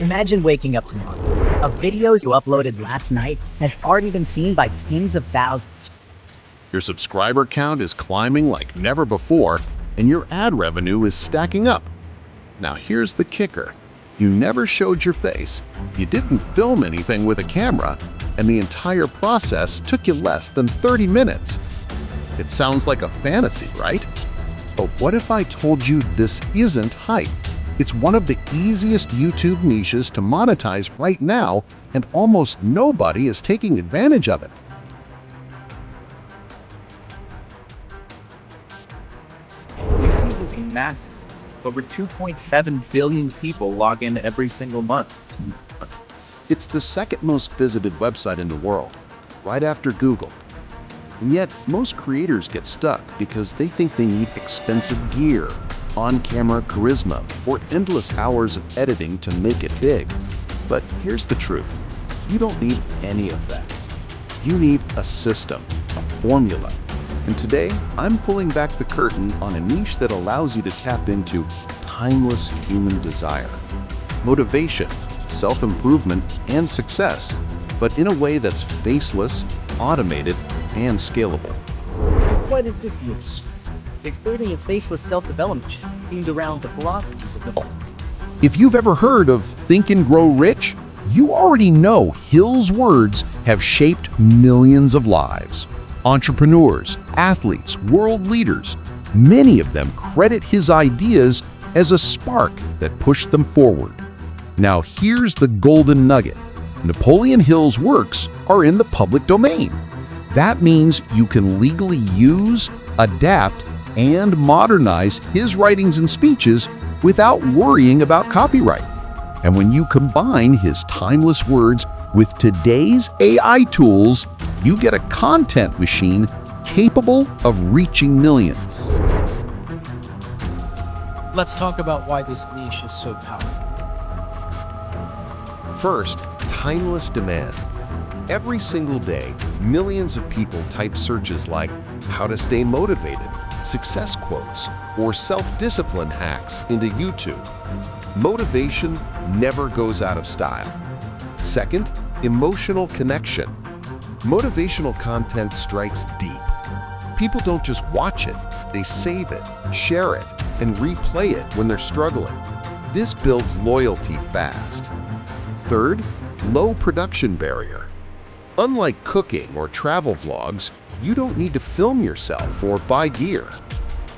Imagine waking up tomorrow. A video you uploaded last night has already been seen by tens of thousands. Your subscriber count is climbing like never before, and your ad revenue is stacking up. Now here's the kicker. You never showed your face, you didn't film anything with a camera, and the entire process took you less than 30 minutes. It sounds like a fantasy, right? But what if I told you this isn't hype? It's one of the easiest YouTube niches to monetize right now, and almost nobody is taking advantage of it. YouTube is massive. Over 2.7 billion people log in every single month. It's the second most visited website in the world, right after Google. And yet, most creators get stuck because they think they need expensive gear, on-camera charisma, or endless hours of editing to make it big. But here's the truth. You don't need any of that. You need a system, a formula. And today, I'm pulling back the curtain on a niche that allows you to tap into timeless human desire. Motivation, self-improvement, and success, but in a way that's faceless, automated, and scalable. What is this niche? Exploring a faceless self-development themed around the philosophies of the If you've ever heard of Think and Grow Rich, you already know Hill's words have shaped millions of lives. Entrepreneurs, athletes, world leaders, many of them credit his ideas as a spark that pushed them forward. Now here's the golden nugget. Napoleon Hill's works are in the public domain. That means you can legally use, adapt, and modernize his writings and speeches without worrying about copyright. And when you combine his timeless words with today's AI tools, you get a content machine capable of reaching millions. Let's talk about why this niche is so powerful. First, timeless demand. Every single day, millions of people type searches like how to stay motivated, success quotes, or self-discipline hacks into YouTube. Motivation never goes out of style. Second, emotional connection. Motivational content strikes deep. People don't just watch it, they save it, share it, and replay it when they're struggling. This builds loyalty fast. Third, low production barrier. Unlike cooking or travel vlogs, you don't need to film yourself or buy gear.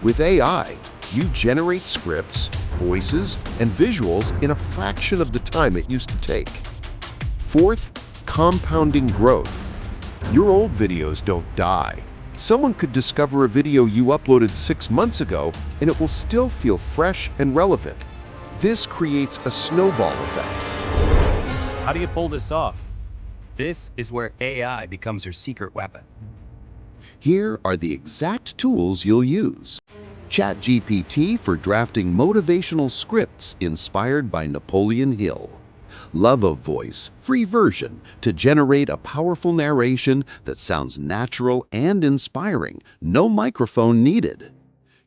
With AI, you generate scripts, voices, and visuals in a fraction of the time it used to take. Fourth, compounding growth. Your old videos don't die. Someone could discover a video you uploaded 6 months ago, and it will still feel fresh and relevant. This creates a snowball effect. How do you pull this off? This is where AI becomes your secret weapon. Here are the exact tools you'll use. ChatGPT for drafting motivational scripts inspired by Napoleon Hill. Love of Voice, free version, to generate a powerful narration that sounds natural and inspiring, no microphone needed.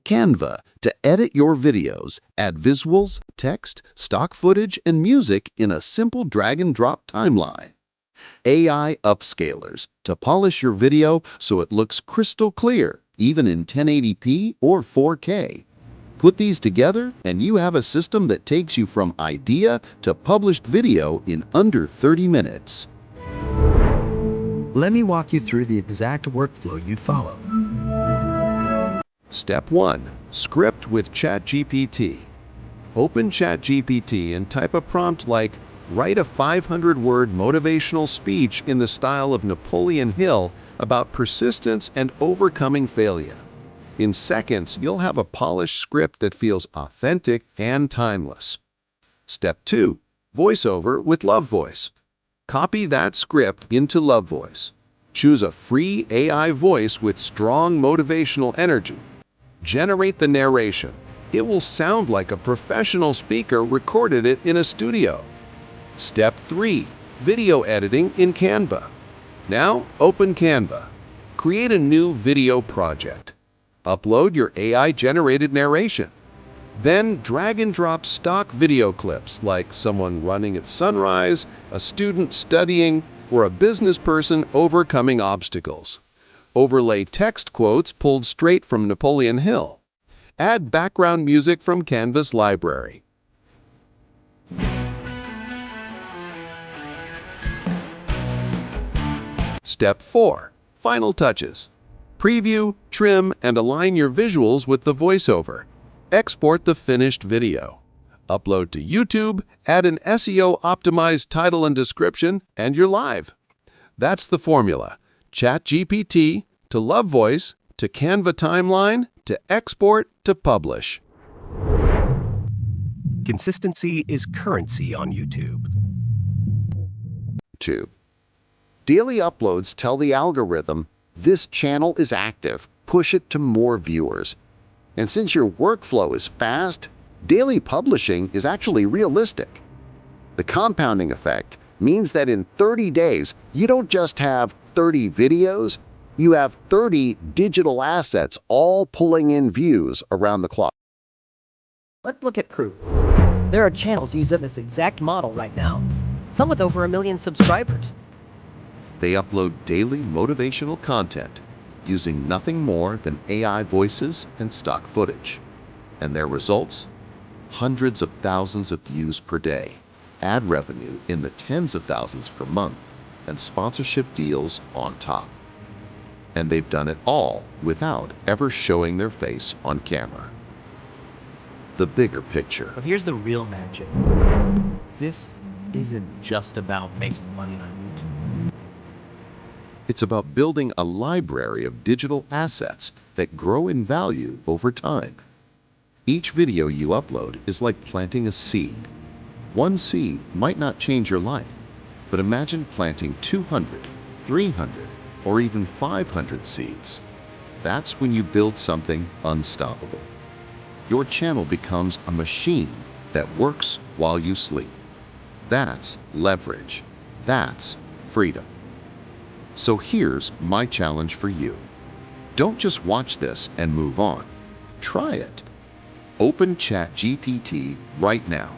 Canva, to edit your videos, add visuals, text, stock footage, and music in a simple drag-and-drop timeline. AI Upscalers, to polish your video so it looks crystal clear, even in 1080p or 4K. Put these together and you have a system that takes you from idea to published video in under 30 minutes. Let me walk you through the exact workflow you'd follow. Step 1. Script with ChatGPT. Open ChatGPT and type a prompt like, write a 500-word motivational speech in the style of Napoleon Hill about persistence and overcoming failure. In seconds, you'll have a polished script that feels authentic and timeless. Step 2. Voiceover with Love Voice. Copy that script into Love Voice. Choose a free AI voice with strong motivational energy. Generate the narration. It will sound like a professional speaker recorded it in a studio. Step 3. Video editing in Canva. Now, open Canva. Create a new video project. Upload your AI-generated narration. Then drag and drop stock video clips like someone running at sunrise, a student studying, or a business person overcoming obstacles. Overlay text quotes pulled straight from Napoleon Hill. Add background music from Canva's library. Step 4. Final touches. Preview, trim, and align your visuals with the voiceover. Export the finished video. Upload to YouTube, add an SEO-optimized title and description, and you're live. That's the formula. ChatGPT to Love Voice to Canva Timeline to export to publish. Consistency is currency on YouTube. 2. Daily uploads tell the algorithm, this channel is active, push it to more viewers. And since your workflow is fast, daily publishing is actually realistic. The compounding effect means that in 30 days, you don't just have 30 videos, you have 30 digital assets all pulling in views around the clock. Let's look at proof. There are channels using this exact model right now, some with over 1 million subscribers. They upload daily motivational content using nothing more than AI voices and stock footage. And their results? Hundreds of thousands of views per day, ad revenue in the tens of thousands per month, and sponsorship deals on top. And they've done it all without ever showing their face on camera. The bigger picture. But here's the real magic. This isn't just about making money on YouTube. It's about building a library of digital assets that grow in value over time. Each video you upload is like planting a seed. One seed might not change your life, but imagine planting 200, 300, or even 500 seeds. That's when you build something unstoppable. Your channel becomes a machine that works while you sleep. That's leverage. That's freedom. So here's my challenge for you. Don't just watch this and move on. Try it. Open ChatGPT right now.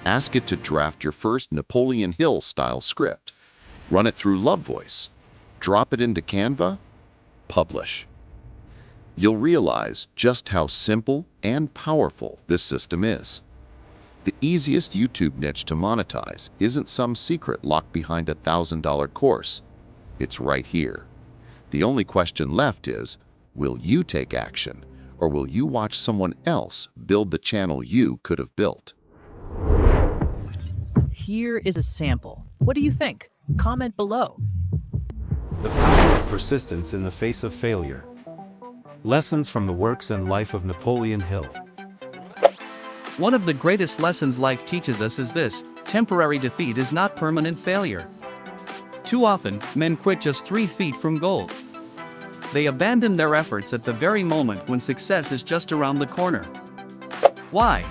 Ask it to draft your first Napoleon Hill style script. Run it through Love Voice. Drop it into Canva. Publish. You'll realize just how simple and powerful this system is. The easiest YouTube niche to monetize isn't some secret locked behind a $1,000 course. It's right here. The only question left is, will you take action, or will you watch someone else build the channel you could have built? Here is a sample. What do you think? Comment below. The power of persistence in the face of failure. Lessons from the works and life of Napoleon Hill. One of the greatest lessons life teaches us is this: temporary defeat is not permanent failure. Too often, men quit just 3 feet from goal. They abandon their efforts at the very moment when success is just around the corner. Why?